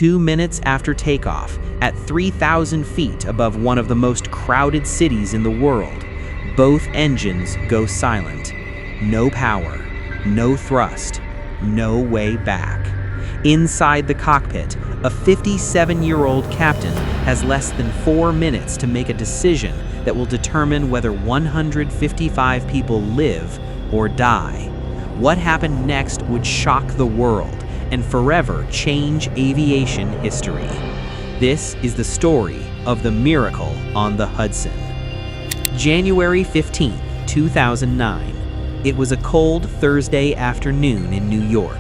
2 minutes after takeoff, at 3,000 feet above one of the most crowded cities in the world, both engines go silent. No power, no thrust, no way back. Inside the cockpit, a 57-year-old captain has less than 4 minutes to make a decision that will determine whether 155 people live or die. What happened next would shock the world and forever change aviation history. This is the story of the miracle on the Hudson. January 15, 2009. It was a cold Thursday afternoon in New York.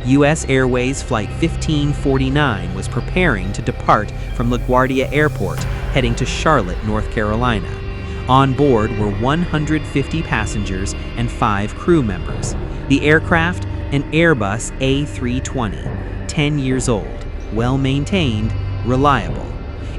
US Airways Flight 1549 was preparing to depart from LaGuardia Airport, heading to Charlotte, North Carolina. On board were 150 passengers and 5 crew members. The aircraft, an Airbus A320, 10 years old, well-maintained, reliable.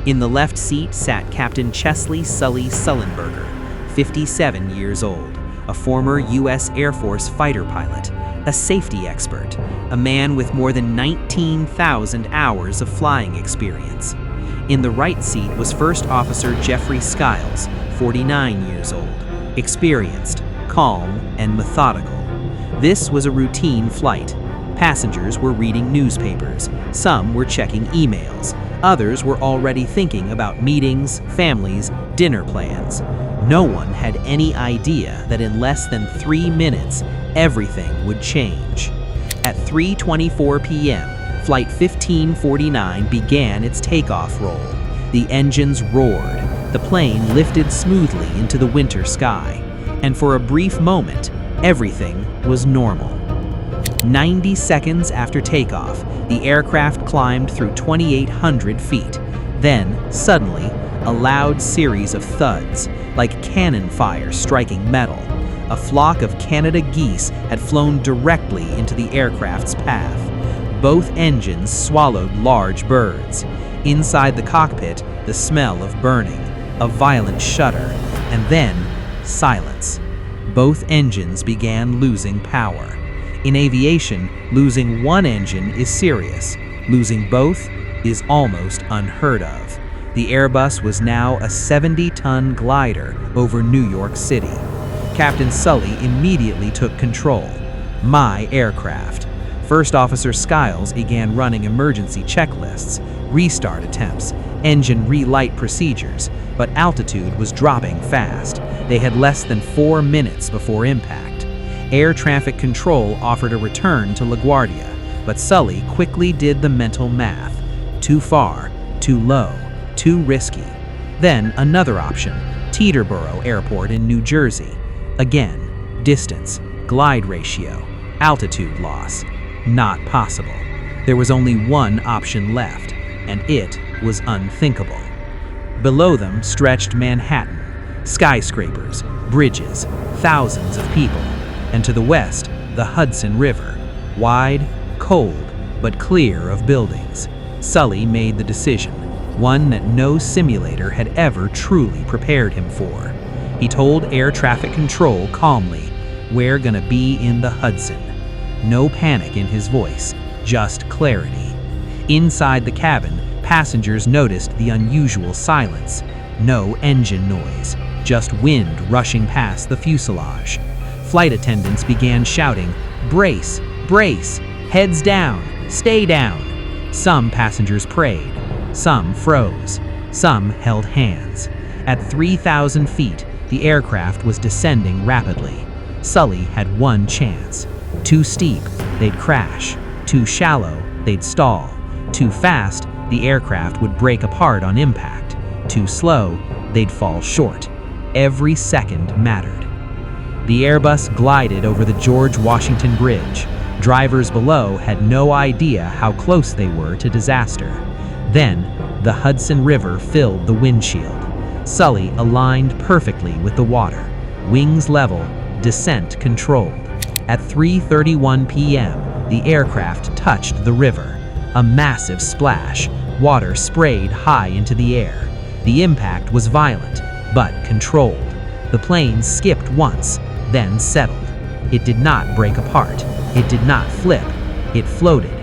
In the left seat sat Captain Chesley Sullenberger, 57 years old, a former US Air Force fighter pilot, a safety expert, a man with more than 19,000 hours of flying experience. In the right seat was First Officer Jeffrey Skiles, 49 years old, experienced, calm, and methodical. This was a routine flight. Passengers were reading newspapers, some were checking emails, others were already thinking about meetings, families, dinner plans. No one had any idea that in less than 3 minutes, everything would change. At 3:24 p.m., Flight 1549 began its takeoff roll. The engines roared, the plane lifted smoothly into the winter sky, and for a brief moment, everything was normal. 90 seconds after takeoff, the aircraft climbed through 2,800 feet. Then, suddenly, a loud series of thuds, like cannon fire striking metal. A flock of Canada geese had flown directly into the aircraft's path. Both engines swallowed large birds. Inside the cockpit, the smell of burning, a violent shudder, and then silence. Both engines began losing power. In aviation, losing one engine is serious. Losing both is almost unheard of. The Airbus was now a 70-ton glider over New York City. Captain Sully immediately took control. My aircraft. First Officer Skiles began running emergency checklists, restart attempts, engine relight procedures, but altitude was dropping fast. They had less than 4 minutes before impact. Air traffic control offered a return to LaGuardia, but Sully quickly did the mental math. Too far, too low, too risky. Then another option, Teterboro Airport in New Jersey. Again, distance, glide ratio, altitude loss. Not possible. There was only one option left, and it was unthinkable. Below them stretched Manhattan, skyscrapers, bridges, thousands of people, and to the west, the Hudson River, wide, cold, but clear of buildings. Sully made the decision, one that no simulator had ever truly prepared him for. He told air traffic control calmly, "We're gonna be in the Hudson." No panic in his voice, just clarity. Inside the cabin, passengers noticed the unusual silence. No engine noise, just wind rushing past the fuselage. Flight attendants began shouting, "Brace, brace, heads down, stay down." Some passengers prayed, some froze, some held hands. At 3,000 feet, the aircraft was descending rapidly. Sully had one chance. Too steep, they'd crash. Too shallow, they'd stall. Too fast, the aircraft would break apart on impact. Too slow, they'd fall short. Every second mattered. The Airbus glided over the George Washington Bridge. Drivers below had no idea how close they were to disaster. Then, the Hudson River filled the windshield. Sully aligned perfectly with the water. Wings level, descent controlled. At 3:31 p.m., the aircraft touched the river. A massive splash. Water sprayed high into the air. The impact was violent, but controlled. The plane skipped once, then settled. It did not break apart. It did not flip. It floated.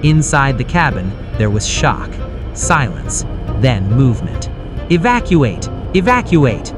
Inside the cabin, There was shock, silence, then movement. "Evacuate! Evacuate!"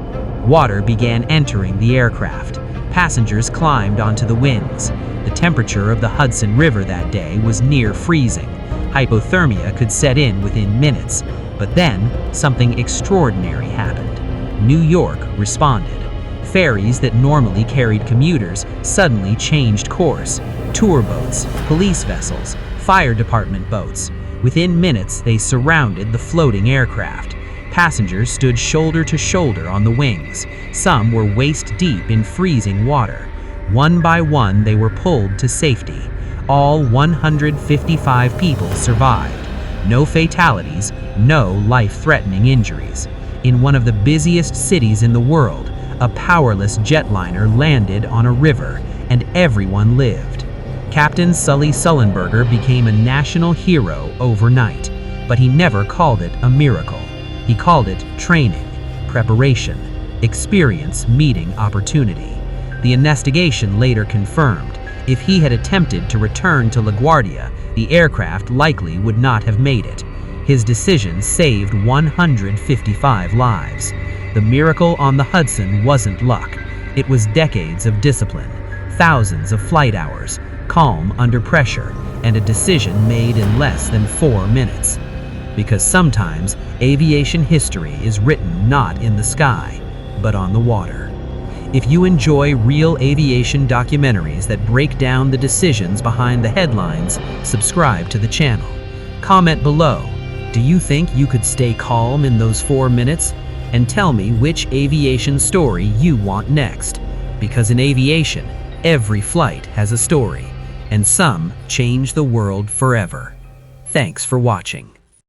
Water began entering the aircraft. Passengers climbed onto the wings. The temperature of the Hudson River that day was near freezing. Hypothermia could set in within minutes. But then, something extraordinary happened. New York responded. Ferries that normally carried commuters suddenly changed course. Tour boats, police vessels, fire department boats. Within minutes, they surrounded the floating aircraft. Passengers stood shoulder to shoulder on the wings. Some were waist deep in freezing water. One by one, they were pulled to safety. All 155 people survived. No fatalities, no life-threatening injuries. In one of the busiest cities in the world, a powerless jetliner landed on a river, and everyone lived. Captain Sully Sullenberger became a national hero overnight, but he never called it a miracle. He called it training, preparation, experience meeting opportunity. The investigation later confirmed, if he had attempted to return to LaGuardia, the aircraft likely would not have made it. His decision saved 155 lives. The miracle on the Hudson wasn't luck. It was decades of discipline, thousands of flight hours, calm under pressure, and a decision made in less than 4 minutes. Because sometimes aviation history is written not in the sky, but on the water. If you enjoy real aviation documentaries that break down the decisions behind the headlines, subscribe to the channel. Comment below, do you think you could stay calm in those 4 minutes? And tell me which aviation story you want next. Because in aviation, every flight has a story, and some change the world forever. Thanks for watching.